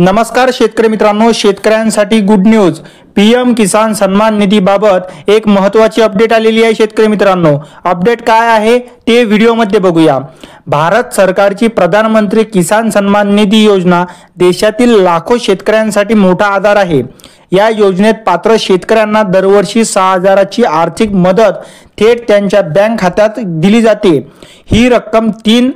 नमस्कार शेतकरी मित्रांनो, शेतकऱ्यांसाठी गुड न्यूज। पीएम किसान सन्मान निधी बाबत एक महत्त्वाची अपडेट आलेली आहे। शेतकरी मित्रांनो, अपडेट काय आहे ते व्हिडिओमध्ये बघूया। भारत सरकारची प्रधानमंत्री किसान सन्मान निधी योजना देशातील लाखो शेतकऱ्यांसाठी मोठा आधार आहे। या योजनेत पात्र शेतकऱ्यांना दरवर्षी 6,000ची आर्थिक मदत थेट त्यांच्या बँक खात्यात दिली जाते। ही रक्कम 3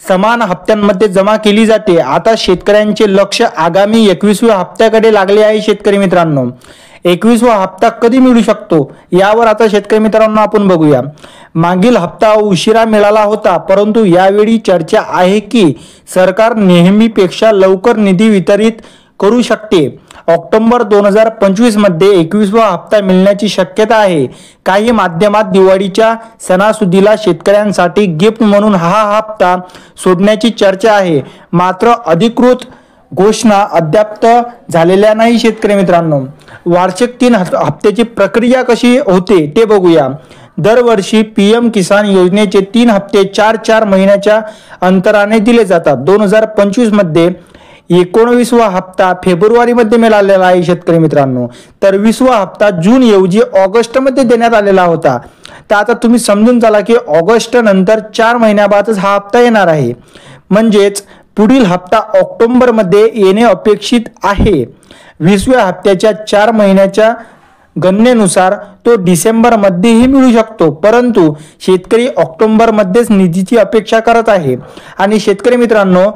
समान हप्त्यांमध्ये जमा केली जाते। आता शेतकऱ्यांचे लक्ष आगामी 21व्या हप्त्याकडे लागले आहे। शेतकरी मित्रांनो, 21वा हप्ता कधी मिळू शकतो यावर आता शेतकरी मित्रांनो आपण बघूया। मागील हप्ता उशिरा मिळाला होता, परंतु यावेळी चर्चा आहे की सरकार नेहमीपेक्षा लवकर निधी वितरित करू शकते। ऑक्टोबर 2025 मध्ये 21वा हप्ता मिळण्याची शक्यता आहे। काही माध्यमात दिवाळीच्या सणासुदीला शेतकऱ्यांसाठी गिफ्ट म्हणून हा हप्ता सोडण्याची चर्चा आहे, मात्र अधिकृत घोषणा अद्याप झालेल्या नाही। शेतकरी मित्रांनो, वार्षिक 3 हप्त्याची प्रक्रिया कशी होते ते बघूया। दरवर्षी पीएम किसान योजनेचे 3 हप्ते 4-4 महिन्याच्या अंतराने दिले जातात। 2025 मध्ये 19वा हप्ता फेब्रुवारी मध्ये मिळालेला आहे। शेतकरी मित्रांनो, तर 20वा हप्ता जून ऐवजी ऑगस्ट मध्ये देण्यात आलेला होता। तर आता तुम्ही समजून चला की ऑगस्ट नंतर 4 महिन्याबादच हा हप्ता येणार आहे, म्हणजेच पुढील हप्ता ऑक्टोबर मध्ये येणे अपेक्षित आहे। 20व्या हप्त्याच्या 4 महिन्याच्या गणनेनुसार तो डिसेंबर मध्येही मिळू शकतो, परंतु शेतकरी ऑक्टोबर मध्येच निधीची अपेक्षा करत आहे। आणि शेतकरी मित्रांनो,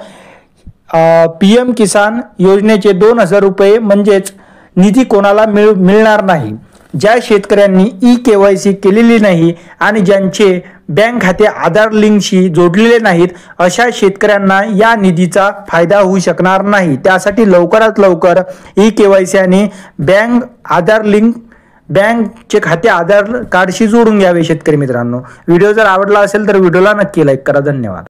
पीएम किसान योजनेचे 2,000 रुपये म्हणजेच निधी कोणाला मिळणार नाही। ज्या शेतकऱ्यांनी KYC केलेली नाही आणि ज्यांचे बँक खाते आधार लिंकशी जोडलेले नाहीत, अशा शेतकऱ्यांना या निधीचा फायदा होऊ शकणार नाही। त्यासाठी लवकरात लवकर KYC आणि बँकचे खाते आधार कार्डशी जोडून घ्यावे। शेतकरी मित्रांनो, व्हिडिओ जर आवडला असेल तर व्हिडिओला नक्की लाईक करा। धन्यवाद।